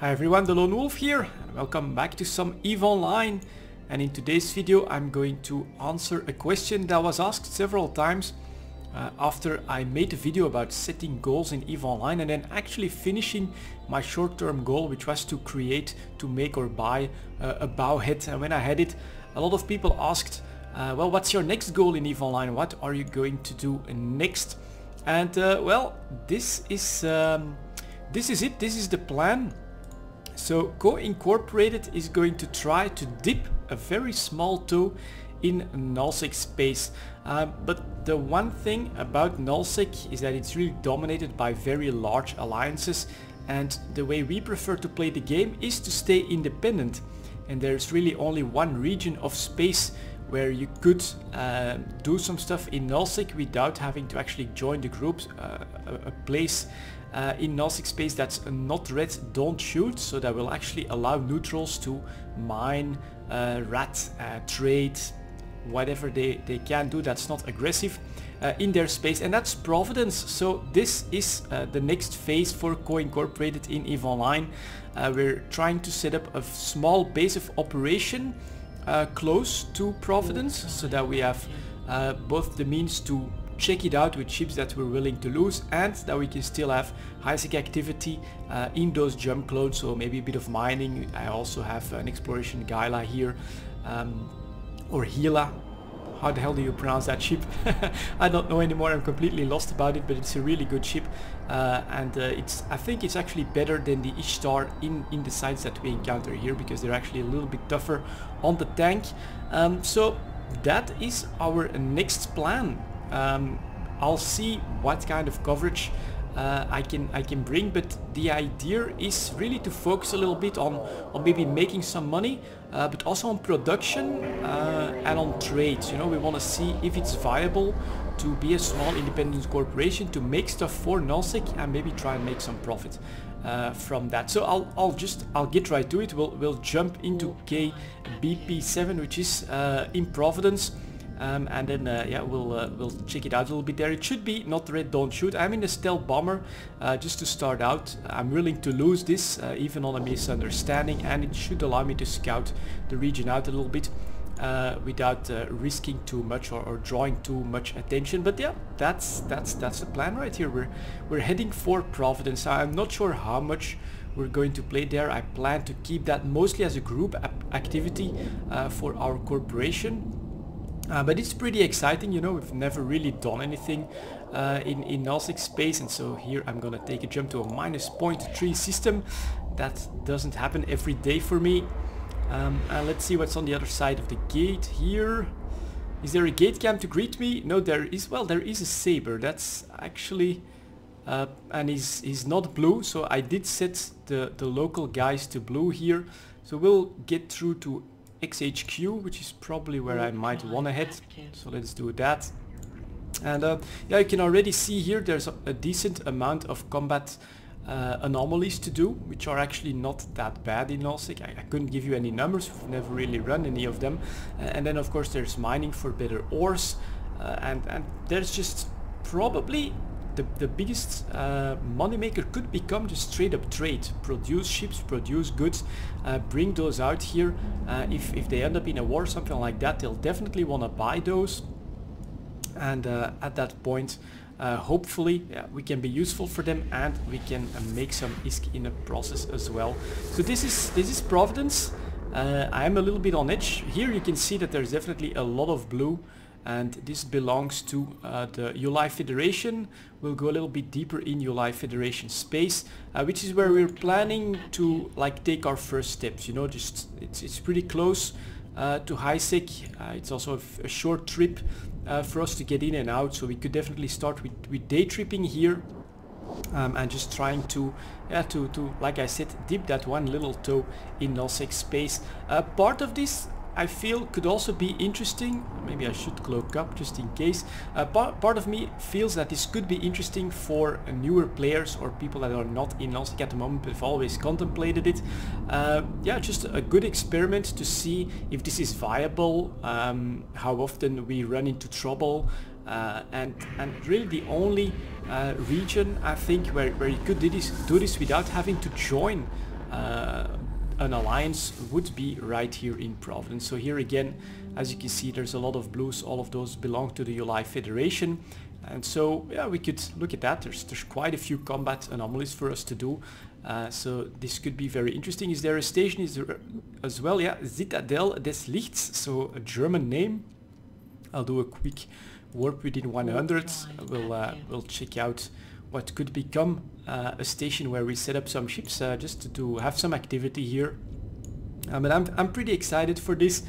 Hi everyone, the Lone Wolf here, and welcome back to some EVE Online. And in today's video I'm going to answer a question that was asked several times after I made a video about setting goals in EVE Online and then actually finishing my short-term goal, which was to create, to make or buy a bow head. And when I had it, a lot of people asked, well, what's your next goal in EVE Online? What are you going to do next? And well, this is it. This is the plan. So Go Incorporated is going to try to dip a very small toe in nullsec space. But the one thing about nullsec is that it's really dominated by very large alliances, and the way we prefer to play the game is to stay independent. And there's really only one region of space where you could do some stuff in nullsec without having to actually join the groups, a place in nullsec space that's not red, don't shoot, so that will actually allow neutrals to mine, rat, trade, whatever they can do that's not aggressive in their space, and that's Providence. So this is the next phase for Go Incorporated in EVE Online. We're trying to set up a small base of operation close to Providence, so that we have both the means to check it out with ships that we're willing to lose, and that we can still have high-sec activity in those jump clones, so maybe a bit of mining. I also have an exploration Gila here, or Gila. How the hell do you pronounce that ship? I don't know anymore, I'm completely lost about it, but it's a really good ship, and I think it's actually better than the Ishtar in the sites that we encounter here, because they're actually a little bit tougher on the tank. So that is our next plan. I'll see what kind of coverage I can bring, but the idea is really to focus a little bit on maybe making some money, but also on production and on trades. You know, we want to see if it's viable to be a small independent corporation, to make stuff for nullsec and maybe try and make some profit from that. So I'll get right to it. We'll jump into KBP7, which is in Providence. And then yeah, we'll check it out a little bit there. It should be not red, don't shoot. I'm in a stealth bomber just to start out. I'm willing to lose this even on a misunderstanding, and it should allow me to scout the region out a little bit without risking too much or drawing too much attention. But yeah, that's the plan right here. We're heading for Providence. I'm not sure how much we're going to play there. I plan to keep that mostly as a group activity for our corporation. But it's pretty exciting, you know. We've never really done anything in nullsec space, and so here I'm gonna take a jump to a -0.3 system. That doesn't happen every day for me. And let's see what's on the other side of the gate here. Is there a gate cam to greet me? No, there is. Well, there is a saber. That's actually and he's not blue, so I did set the local guys to blue here. So we'll get through to XHQ, which is probably where I might want to head, so let's do that. And yeah, you can already see here there's a decent amount of combat anomalies to do, which are actually not that bad in nullsec. I couldn't give you any numbers, we've never really run any of them. And then of course there's mining for better ores, and there's just probably the biggest moneymaker could become just straight up trade. Produce ships, produce goods, bring those out here. If they end up in a war or something like that, they'll definitely want to buy those. And at that point, hopefully we can be useful for them, and we can make some ISK in the process as well. So this is Providence. I am a little bit on edge. Here you can see that there's definitely a lot of blue, and this belongs to the Uli Federation. We'll go a little bit deeper in Uli Federation space, which is where we're planning to like take our first steps. You know, just it's pretty close to high-sec. It's also a short trip for us to get in and out, so we could definitely start with day tripping here. And just trying to like I said, dip that one little toe in nullsec space. Part of this I feel could also be interesting. Maybe I should cloak up just in case. Part of me feels that this could be interesting for newer players or people that are not in nullsec at the moment but have always contemplated it. Yeah, just a good experiment to see if this is viable, how often we run into trouble, and really the only region I think where you could do this without having to join an alliance would be right here in Providence. So here again, as you can see, there's a lot of blues. All of those belong to the UI Federation. And so yeah, we could look at that. There's quite a few combat anomalies for us to do. So this could be very interesting. Is there a station as well? Yeah, Citadel des Lichts, so a German name. I'll do a quick warp within 100. We'll check out what could become a station where we set up some ships just to have some activity here. But I'm pretty excited for this.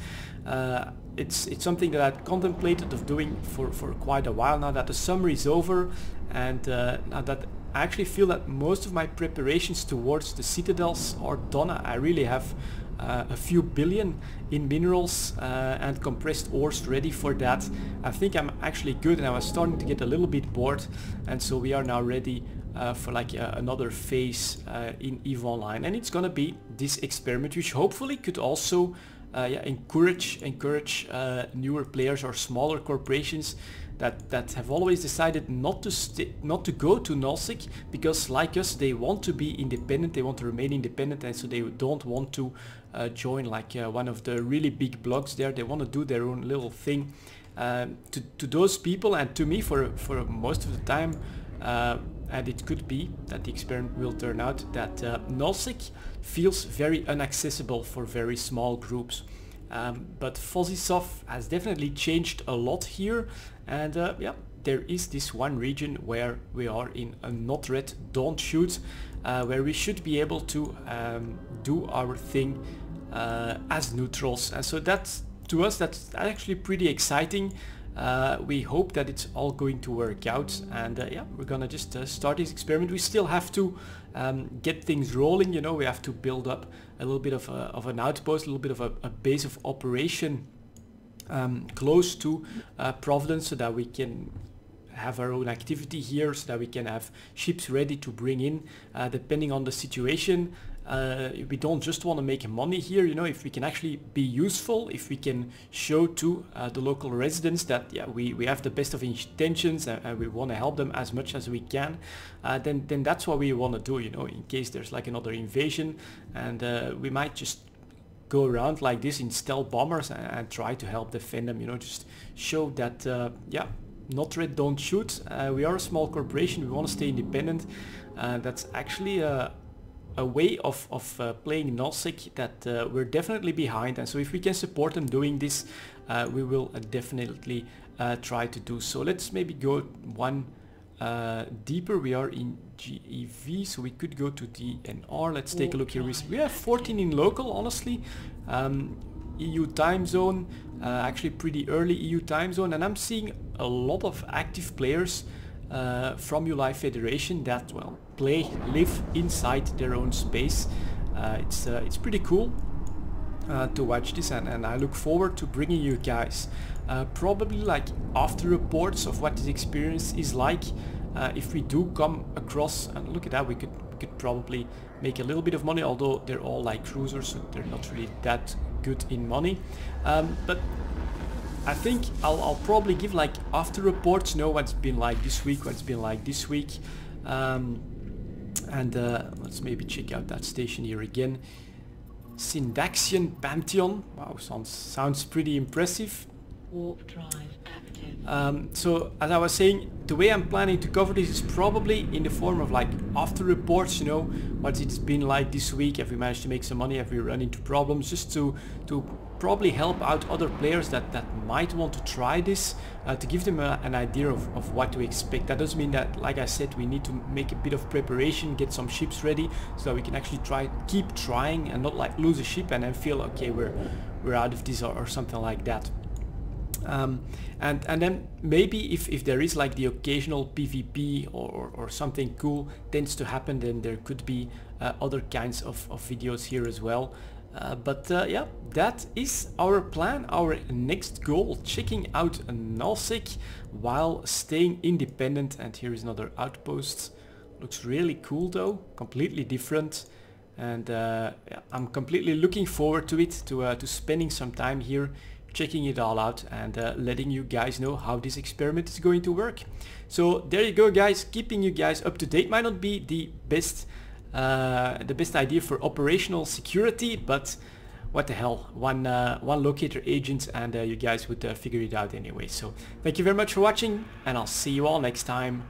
It's something that I'd contemplated of doing for quite a while now that the summer is over, and now that I actually feel that most of my preparations towards the citadels are done. I really have a few billion in minerals and compressed ores ready for that. I think I'm actually good, and I was starting to get a little bit bored, and so we are now ready for like another phase in EVE Online, and it's gonna be this experiment, which hopefully could also encourage newer players or smaller corporations that have always decided not to go to nullsec, because like us, they want to be independent, they want to remain independent, and so they don't want to join like one of the really big blogs there. They want to do their own little thing. To those people, and to me for most of the time, and it could be that the experiment will turn out that nullsec feels very inaccessible for very small groups. But FuzzySoft has definitely changed a lot here, and yeah, there is this one region where we are in a not red, don't shoot, where we should be able to do our thing as neutrals, and so that's, to us, that's actually pretty exciting. We hope that it's all going to work out, and yeah, we're gonna just start this experiment. We still have to get things rolling, you know. We have to build up a little bit of an outpost, a little bit of a base of operation close to Providence, so that we can have our own activity here, so that we can have ships ready to bring in depending on the situation. We don't just want to make money here, you know. If we can actually be useful, if we can show to the local residents that yeah, we have the best of intentions and we want to help them as much as we can, then that's what we want to do, you know, in case there's like another invasion, and we might just go around like this in stealth bombers and try to help defend them, you know, just show that yeah, not red, don't shoot. We are a small corporation, we want to stay independent. That's actually a way of playing nullsec that we're definitely behind, and so if we can support them doing this, we will definitely try to do so. Let's maybe go one deeper. We are in GEV, so we could go to DNR. Let's take a look here. We have 14 in local, honestly. EU time zone, actually pretty early EU time zone, and I'm seeing a lot of active players from UI Federation that, well, live inside their own space. It's pretty cool to watch this, and I look forward to bringing you guys probably like after reports of what this experience is like. If we do come across, and look at that, we could probably make a little bit of money, although they're all like cruisers, so they're not really that good in money. But I think I'll probably give like after reports, know what's been like this week, what's been like this week. And let's maybe check out that station here again. Syndaxian Pantheon. Wow, sounds pretty impressive. Warp drive active. So as I was saying, the way I'm planning to cover this is probably in the form of like after reports, you know, what it's been like this week. Have we managed to make some money? Have we run into problems? Just to probably help out other players that might want to try this, to give them an idea of what to expect. That doesn't mean that, like I said, we need to make a bit of preparation, get some ships ready, so that we can actually keep trying and not like lose a ship and then feel okay, we're out of this or something like that. And then maybe if there is like the occasional PvP or something cool tends to happen, then there could be other kinds of videos here as well. But yeah, that is our plan, our next goal, checking out nullsec while staying independent. And here is another outpost. Looks really cool though, completely different. And yeah, I'm completely looking forward to it, to spending some time here, checking it all out, and letting you guys know how this experiment is going to work. So there you go guys, keeping you guys up to date. Might not be the best the best idea for operational security, but what the hell, one locator agent and you guys would figure it out anyway. So thank you very much for watching, and I'll see you all next time.